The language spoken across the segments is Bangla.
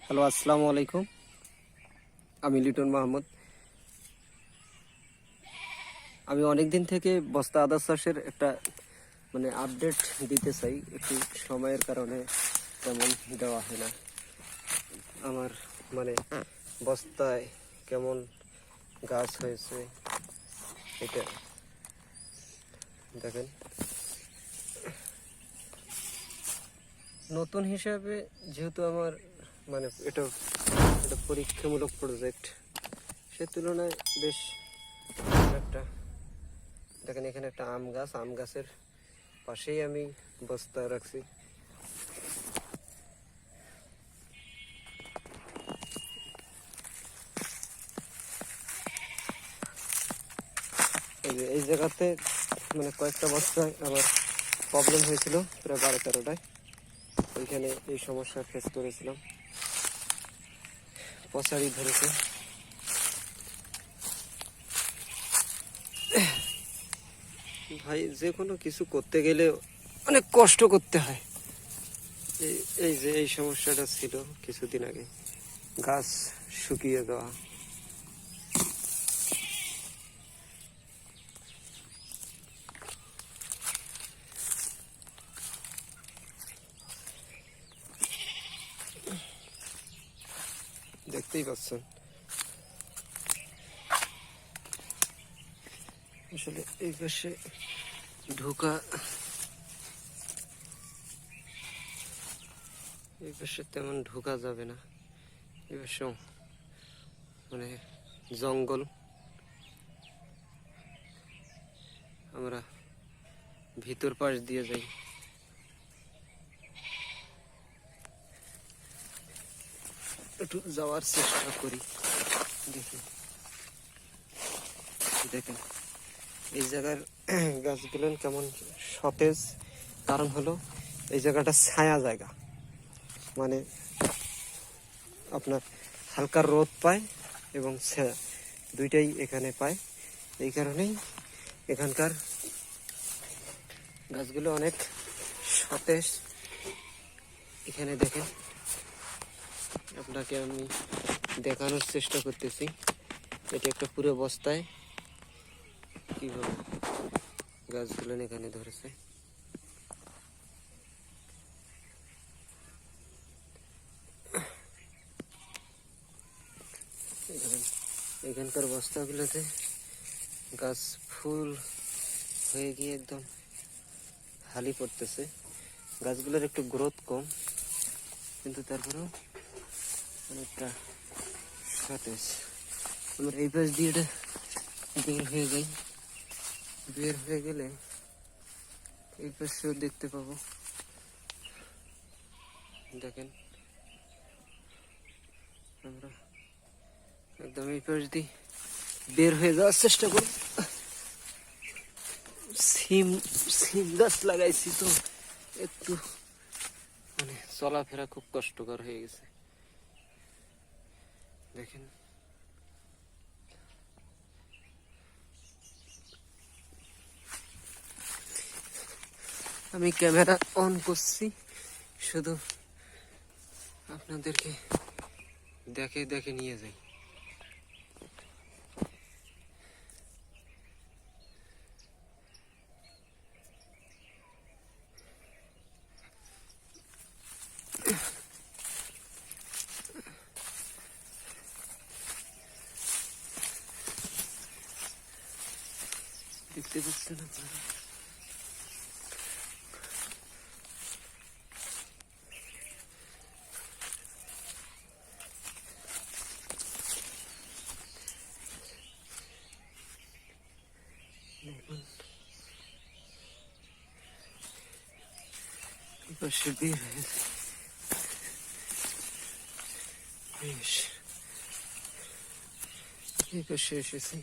হ্যালো, আসসালামু আলাইকুম। আমি লিটন মাহমুদ। আমি অনেক দিন থেকে বস্তা আদা চাষের একটা আপডেট দিতে চাই, একটু সময়ের কারণে তেমন দেওয়া হয় না। আমার বস্তায় কেমন গাছ হয়েছে এটা দেখেন। নতুন হিসাবে যেহেতু আমার এটা একটা পরীক্ষামূলক প্রজেক্ট, সে তুলনায় বেশ একটা দেখেন। এখানে একটা আম গাছের পাশেই আমি বস্তা রাখছি। এই জায়গাতে কয়েকটা বস্তায় আমার প্রবলেম হয়েছিল, প্রায় 12-13টায়। ওইখানে এই সমস্যা ফেস করেছিলাম, পচারি ধরেছে। ভাই, যে কোনো কিছু করতে গেলে অনেক কষ্ট করতে হয়। এই যে এই সমস্যাটা ছিল কিছুদিন আগে, গাছ শুকিয়ে যাওয়া। দেখতেই পাচ্ছেন, আসলে এই পাশে ঢোকা, এই পাশে তেমন ঢোকা যাবে না। এই পাশে জঙ্গল। আমরা ভিতর পাশ দিয়ে যাই। একটু যাওয়ার চেষ্টা করি, দেখি। দেখেন এই জায়গার গাছগুলো কেমন সতেজ। কারণ হলো এই জায়গাটা ছায়া জায়গা, আপনার হালকা রোদ পায় এবং ছায়া দুইটাই এখানে পায়। এই কারণেই এখানকার গাছগুলো অনেক সতেজ। এখানে দেখেন, আপনাকে আমি দেখানোর চেষ্টা করতেছি। এটা একটা পুরো বস্তায় কিভাবে গাছগুলো এখানে ধরেছে। এখানকার বস্তাগুলোতে গাছ ফুল হয়ে গিয়ে একদম হালি পড়তেছে। গাছগুলোর একটু গ্রোথ কম, কিন্তু তারপরেও অনেকটা সতেজ। আমরা এই পাশ দিয়ে এটা বের হয়ে যাই। বের হয়ে গেলে এই পাশেও দেখতে পাবো। দেখেন, আমরা একদম এই পাশ দিয়ে বের হয়ে যাওয়ার চেষ্টা করি। সিম গাছ লাগাইছি, তো একটু চলাফেরা খুব কষ্টকর হয়ে গেছে। দেখেন, আমি ক্যামেরা অন করছি শুধু আপনাদেরকে দেখে দেখে নিয়ে যাই। দেখতে পাচ্ছেন আপনারা, পাশে বের হয়ে বেশ এই পাশে এসেছি।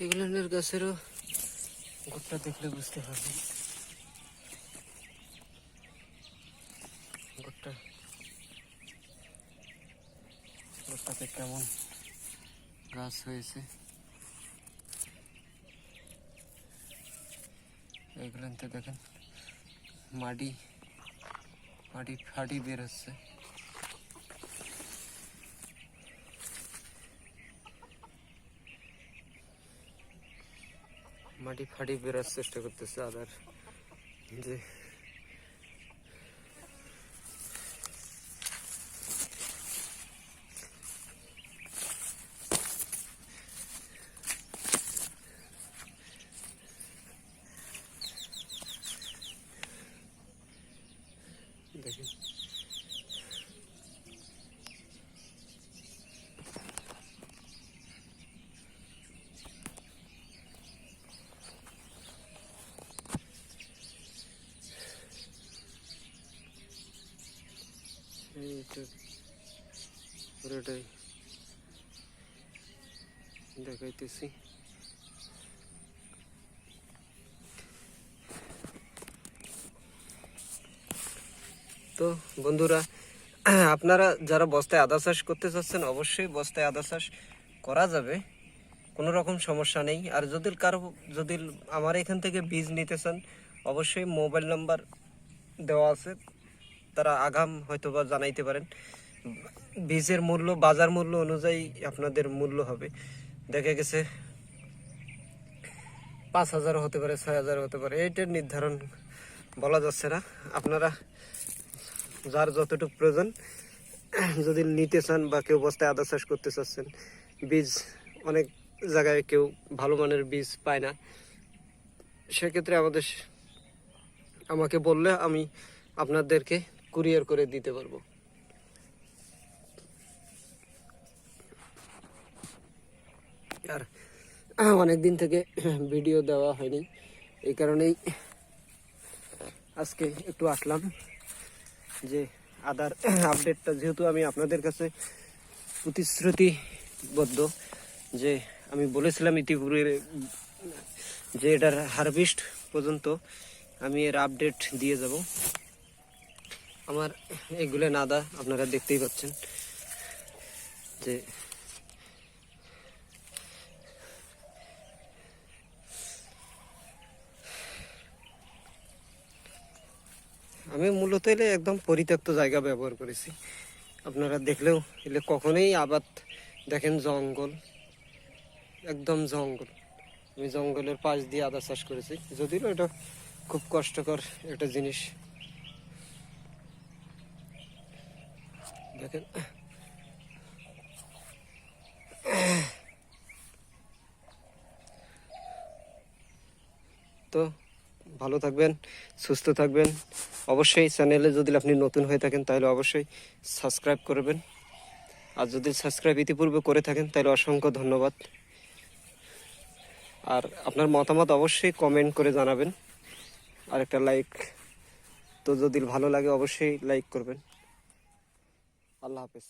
এগুলোর গাছেরও গোটটা দেখলে বুঝতে পারবেন, গোটটা ওটাতে কেমন গাছ হয়েছে এগুলোতে দেখেন মাটি মাটি ফাটি বের হচ্ছে। মাটি ফাটি বেরোর চেষ্টা করতেছে আদার যে দেখেন এইটা পুরোটাই দেখাইতেছি। তো বন্ধুরা, আপনারা যারা বস্তায় আদা চাষ করতে চাচ্ছেন অবশ্যই বস্তায় আদা চাষ করা যাবে, কোনো রকম সমস্যা নেই। আর যদি আমার এখান থেকে বীজ নিতে চান অবশ্যই মোবাইল নাম্বার দেওয়া আছে, তারা আগাম হয়তো বা জানাইতে পারেন। বীজের মূল্য বাজার মূল্য অনুযায়ী আপনাদের মূল্য হবে। দেখা গেছে 5,000 হতে পারে, 6,000 হতে পারে, এইটার নির্ধারণ বলা যাচ্ছে না। আপনারা যার যতটুকু প্রয়োজন যদি নিতে চান বা কেউ বস্তায় আদা চাষ করতে চাচ্ছেন, বীজ অনেক জায়গায় কেউ ভালো মানের বীজ পায় না, সেক্ষেত্রে আমাকে বললে আমি আপনাদেরকে কুরিয়ার করে দিতে পারবো। আর অনেক দিন থেকে ভিডিও দেওয়া হয়নি, এই কারণেই আজকে একটু আসলাম যে আদার আপডেটটা, যেহেতু আমি আপনাদের কাছে প্রতিশ্রুতিবদ্ধ যে আমি বলেছিলাম ইতিপূর্বে যে এটার হারভেস্ট পর্যন্ত আমি এর আপডেট দিয়ে যাব। আমার এগুলো আদা আপনারা দেখতেই পাচ্ছেন যে আমি মূলত এলে একদম পরিত্যক্ত জায়গা ব্যবহার করেছি। আপনারা দেখলেও এলে কখনোই আবাদ দেখেন জঙ্গল, একদম জঙ্গল। আমি জঙ্গলের পাশ দিয়ে আদা চাষ করেছি, যদিও এটা খুব কষ্টকর একটা জিনিস। দেখেন তো ভালো থাকবেন, সুস্থ থাকবেন। অবশ্যই চ্যানেলে যদি আপনি নতুন হয়ে থাকেন তাহলে অবশ্যই সাবস্ক্রাইব করবেন, আর যদি সাবস্ক্রাইব ইতিপূর্বে করে থাকেন তাহলে অসংখ্য ধন্যবাদ। আর আপনার মতামত অবশ্যই কমেন্ট করে জানাবেন, আর একটা লাইক তো যদি ভালো লাগে অবশ্যই লাইক করবেন। আল্লাহ হাফেজ।